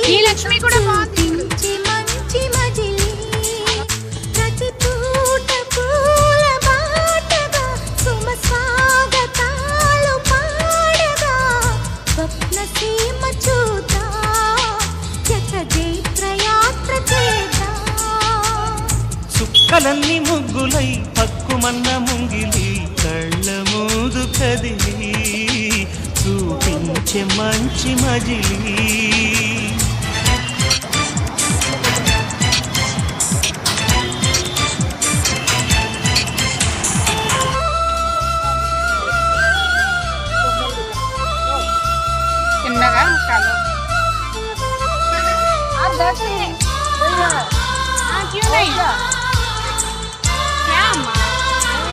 ఈ లక్ష్మి కూడా బాగుంది. చుక్కలన్నీ ముగ్గులై పక్కుమన్న ముంగిలి కళ్ళ మూదు కదిలి చూపించే మంచి మజిలీ.